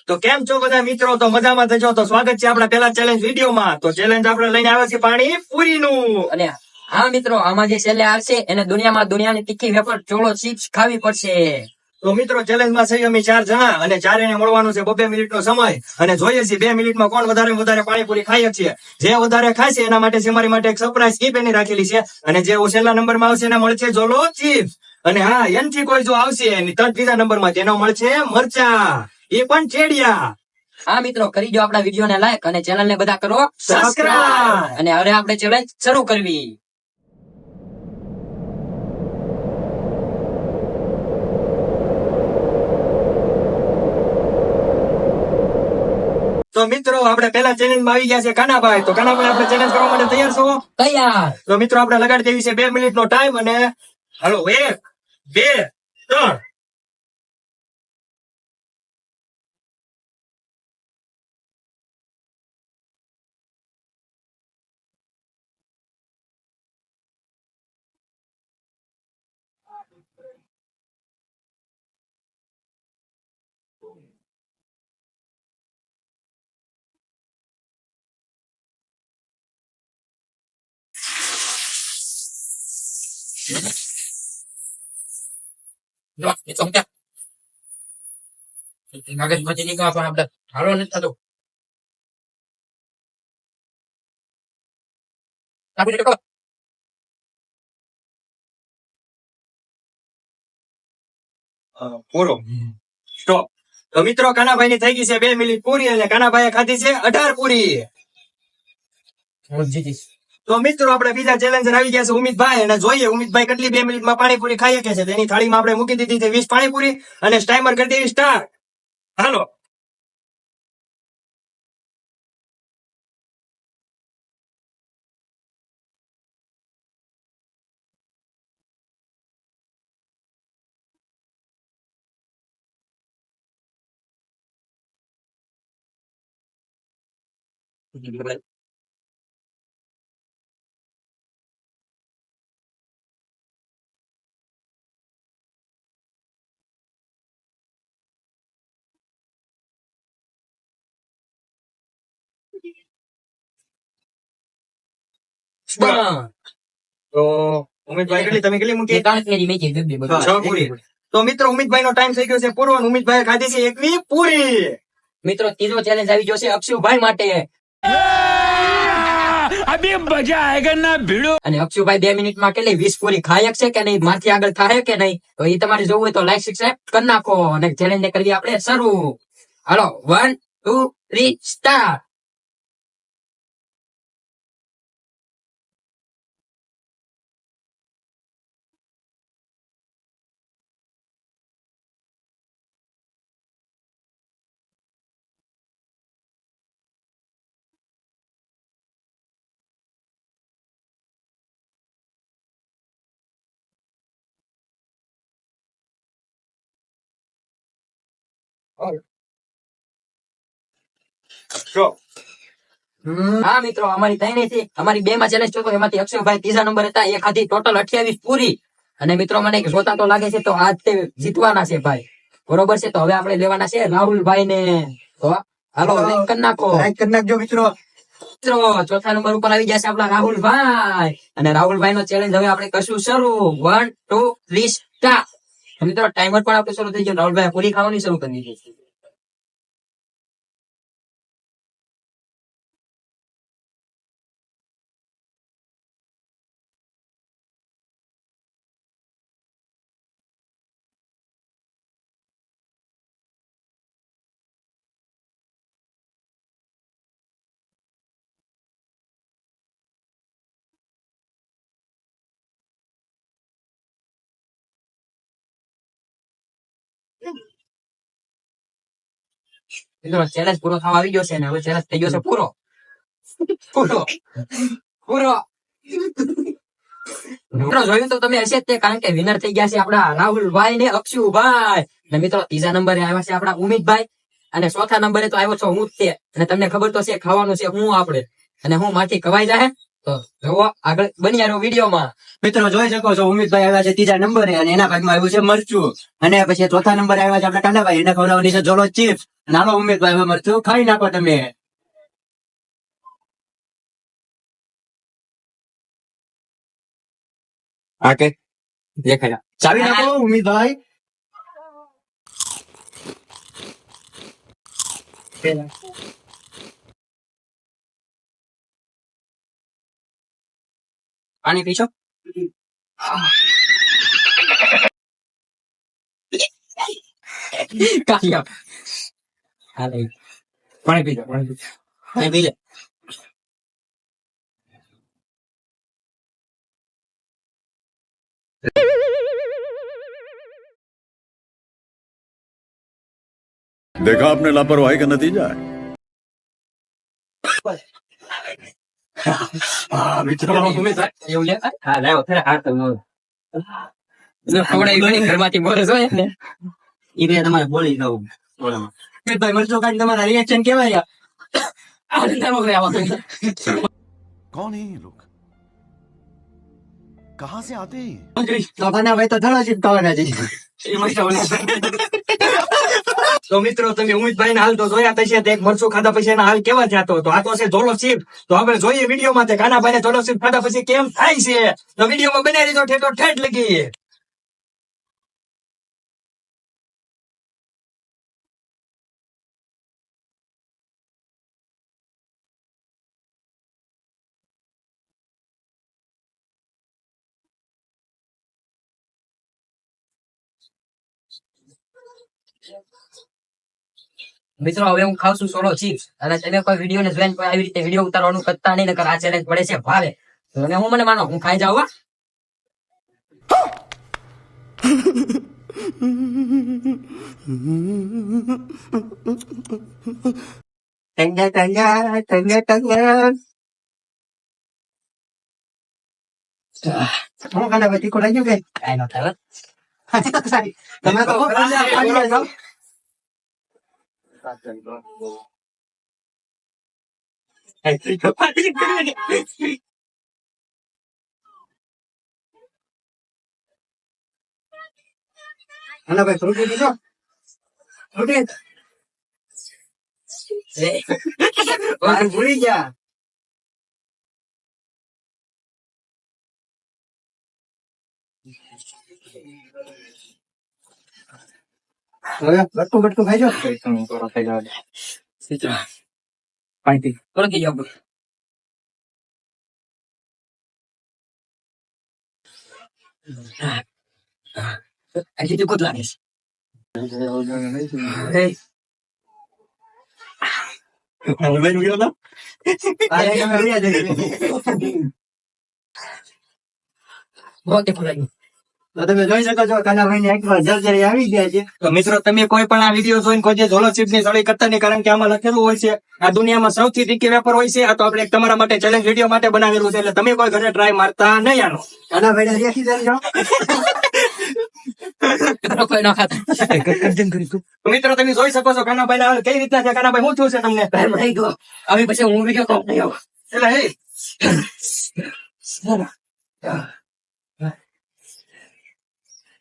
તો કેમ છો બધા મિત્રો? તો મજામાં થજો. તો સ્વાગત છે આપણા પેલા ચેલેન્જ વિડીયોમાં. તો ચેલેન્જ આપણે લઈને આવ્યા છીએ પાણી પૂરીનું. અને હા મિત્રો, આમાં જે છેલ્લે આવશે એને દુનિયાની તીખી વેફર ચોળો ચિપ્સ ખાવી પડશે. તો મિત્રો ચેલેન્જમાં છે અમે 4 જણા અને 4 ને મળવાનું છે 2 મિનિટનો સમય અને જોઈએ છીએ 2 મિનિટમાં કોણ વધારે પાણીપુરી ખાય છે. જે વધારે ખાય છે એના માટે છે અમારી માટે એક સરપ્રાઈઝ ગિફ્ટ એની રાખેલી છે અને જે છેલ્લા નંબરમાં આવશે એને મળશે જોલો ચિપ્સ. અને હા, એનથી કોઈ જો આવશે ત્રીજા નંબરમાં તેનો મળશે મરચા, એ પણ ચેડિયા. હા મિત્રો, કરી દો આપણા વિડીયોને લાઈક અને ચેનલને બધા કરો સબસ્ક્રાઇબ. અને હવે આપણે ચેલેન્જ શરૂ કરવી. તો મિત્રો આપણે પેલા ચેલેન્જમાં આવી ગયા છે કાનાભાઈ. તો કાનાભાઈ, આપણે ચેલેન્જ કરવા માટે તૈયાર છો? તૈયાર. તો મિત્રો આપણે લગાડી દેવી છે 2 મિનિટનો ટાઈમ અને હાલો 1, 2, 3. પૂરો સ્ટોપ. તો મિત્રો કાનાભાઈ ની થઈ ગઈ છે 2 મિનિટ પૂરી અને કાનાભાઈએ ખાધી છે 18 પૂરી. તો મિત્રો આપણે બીજા ચેલેન્જર આવી ગયા છે ઉમિતભાઈ, અને જોઈએ ઉમિતભાઈ કેટલી 2 મિનિટમાં પાણીપુરી ખાઈ શકે છે. તેની થાળીમાં આપણે મૂકી દીધી છે 20 પાણીપુરી અને ટાઈમર કરી દેવી સ્ટાર્ટ. હાલો. તો ઉમિતભાઈ તમે કેટલી મૂકી? 6 પૂરી. તો મિત્રો ઉમિતભાઈ નો ટાઈમ થઈ ગયો છે પૂરો અને ઉમિતભાઈ ખાધી છે 21 પૂરી. મિત્રો ત્રીજો ચેલેન્જ આવી ગયો છે અક્ષુભાઈ માટે. અભી મજા આયેગા ના ભીડો. અને અક્ષુભાઈ 2 મિનિટમાં કેટલી 20 પૂરી ખાઈ શકશે કે નહીં, મારથી આગળ થાય કે નહીં, તો એ તમારે જોવું હોય તો લાઈક સબસ્ક્રાઇબ કરી નાખો અને ચેલેન્જ ને કરવી આપણે શરૂ. હાલો 1, 2, 3 સ્ટાર્ટ. હા મિત્રો, અમારી 3 થી અમારી 2 માં ચેલેન્જ હતો એમાંથી અક્ષયભાઈ ત્રીજા નંબર હતા, એ ખાધી ટોટલ 28 પૂરી. અને મિત્રો મને જોતા તો લાગે છે તો આજ તે જીતવાના છે ભાઈ, બરોબર છે. તો હવે આપણે લેવાના છે રાહુલભાઈ ને. તો હાલો લાઈક કરી નાખો. લાઈક કરી નાખજો મિત્રો. મિત્રો ચોથા નંબર ઉપર આવી જશે આપણા રાહુલભાઈ, અને રાહુલભાઈ નો ચેલેન્જ હવે આપણે કરશું શરૂ. 1, 2, 3 સ્ટાર્ટ. મિત્રો ટાઈમર પણ આપણે શરૂ થઈ ગયો. રાહુલભાઈ પૂરી ખાવાની શરૂ કરી દીધી. મિત્રો ચેલેન્જ પૂરો થવા આવી ગયો છે ને હવે ચેલેન્જ થઈ ગયો છે પૂરો. મિત્રો જોયું તો તમે હશે જ તે, કારણ કે વિનર થઈ ગયા છે આપડા રાહુલભાઈ ને અક્ષુભાઈ. અને મિત્રો ત્રીજા નંબરે આવ્યા છે આપણા ઉમિતભાઈ, અને ચોથા નંબરે તો આવ્યો છો હું જ તે. અને તમને ખબર તો છે ખાવાનું છે હું આપણે, અને હું મારથી ખવાઈ જાય તો જોવો આગળ બની રહ્યો વિડીયોમાં. મિત્રો જોઈ શકો છો ઉમિતભાઈ આવ્યા છે ત્રીજા નંબરે અને એના ભાગમાં આવ્યું છે મરચું, અને પછી ચોથા નંબરે આવ્યા છે આપણા કાંડાભાઈ, એને ખવડાવવાની છે જોલો ચિપ્સ. નાનો ઉમિતભાઈ હવે મરચું ખાઈ નાખો તમે. આ કે દેખાય ચાવી નાખો ઉમિતભાઈ. પાણી પીશો? કાઢી આપ. હાલે પાણી પીજો, પાણી પીજો. પાણી પી લે. देखा आपने लापरवाही का नतीजा है। મિત્રો એવું લે. હા લાવો થરે હાર તો મોર. ખવડાવી બની ઘરમાંથી મોરસ હોય ને. ઈ બે તમારે બોલી દઉં ઉમિતભાઈ મરચું કાઢી તમારા રિએક્શન કેવાય? આ રીતે મોરે આવો તો. कौन है ये लोग? कहाँ से आते हैं? તો કાંડાભાઈ તો ધડા ચીપકાવાના છે. તો મિત્રો તમે ઉમિતભાઈ હાલ તો જોયા થશે, એક મરચું ખાધા પછી એના હાલ કેવા થતો હતો. આ તો છે ઝોલો ચીપ. તો આપણે જોઈએ વિડીયોમાં તે કાનાભાઈ ને ઝોલો ચીપ ખાધા પછી કેમ થાય છે. તો વિડીયોમાં બનાવી દીધો ઠેઠો ઠેઠ લગી. મિત્રો હવે હું ખાઉં છું સોલો ચિપ્સ, અને તમે કોઈ વિડીયો ને જોઈને કોઈ આવી રીતે વિડીયો ઉતારવાનું કરતા નહીં, નકર આ ચેલેન્જ પડે છે ભાવે. અને હું મને માનો હું ખાઈ જાઉં. હો. ટંગા ટંગા ટંગા ટંગા. હું કાંડાભાઈ તીખું લાગ્યું કે? કાંઈ ન થાય. તમે તો ખાઈ જાઓ. કાંડાભાઈ ફ્રૂટી પીધો? ફ્રૂટી ભૂલી ગયા. હવે બટકું બટકું ખાઈ જાઓ. પાણી પી. થોડું પી જાઓ. હજી તીખું જ લાગે છે. બહુ તીખું લાગ્યું. તો તમે જોઈ શકો છો કાનાભાઈ ની એકવાર જર્જરી આવી ગયા છે. તો મિત્રો તમે કોઈ પણ આ વિડીયો જોઈને કોઈ ઝોલો ચીપ ની સળી કરતા નહીં, કારણ કે આમાં લખેલું હોય છે આ દુનિયામાં સૌથી તીખી વેપાર હોય છે. આ તો આપણે એક તમારા માટે ચેલેન્જ વિડીયો માટે બનાવેલું છે, એટલે તમે કોઈ ઘરે ટ્રાય મારતા નહીં આનો. કાનાભાઈ ને રેખી દેજો. કોઈ ન ખાતા. તો મિત્રો તમે જોઈ શકો છો કાનાભાઈ ના હાલ કઈ રીતના છે. કાનાભાઈ શું થયું છે તમને? હવે પછી હું વિડીયો કોલ નહીં આવું. એટલે હે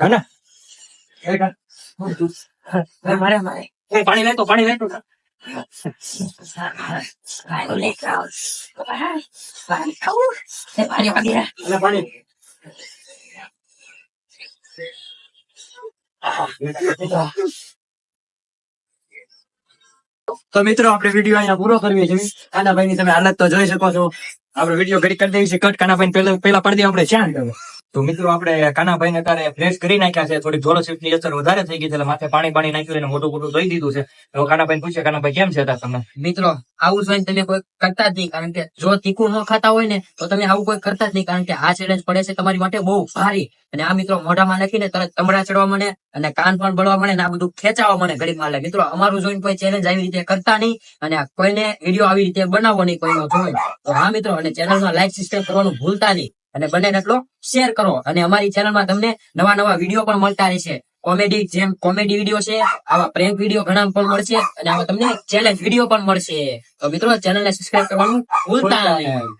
કાના મારે પાણી લેતો પાણી લેતો. એટલે પાણી તો મિત્રો આપણે વિડીયો અહીંયા પૂરો કરીએ છીએ. કાનાભાઈ ની તમે હાલત તો જોઈ શકો છો. આપણે વિડીયો ઘડી કરી દેવી છે કટ. કાનાભાઈ પેલા પડી દે આપણે ચાણ. તો મિત્રો આપણે કાનાભાઈ ને અત્યારે ફ્રેશ કરી નાખ્યા છે. થોડી ઝોલો ચીપ ની અસર વધારે થઈ ગઈ છે, એટલે માથે પાણી પાણી નાખ્યું અને મોટું મોટું ધોઈ દીધું છે. હવે કાનાભાઈ પૂછે કાનાભાઈ કેમ છે અત્યારે તમને? મિત્રો આવું જોઈને તમે કોઈ કરતા જ નહીં, કારણ કે જો તીખું ન ખાતા હોય ને તો તમે આવું કોઈ કરતા જ નહીં, કારણ કે આ ચેલેન્જ પડે છે તમારી માટે બહુ ભારી. અને આ મિત્રો મોઢામાં નાખીને તરત તમડા ચડવા મળે અને કાન પણ બળવા મળે ને આ બધું ખેંચાવા મળે ઘડીક માં. મિત્રો અમારું જોઈને કોઈ ચેલેન્જ આવી રીતે કરતા નહીં, અને કોઈને વિડીયો આવી રીતે બનાવવો નહીં કોઈનો જોઈ. તો હા મિત્રો, અને ચેનલમાં લાઈક સિસ્ટમ કરવાનું ભૂલતા નહીં, અને બને એટલો શેર કરો. અને અમારી ચેનલમાં તમને નવા નવા વિડીયો પણ મળતા રહેશે. કોમેડી જેમ કોમેડી વિડીયો છે, આવા પ્રેન્ક વિડીયો ઘણા પણ મળશે અને આવા તમને ચેલેન્જ વિડીયો પણ મળશે. તો મિત્રો ચેનલને સબસ્ક્રાઇબ કરવાનું ભૂલતા નહીં.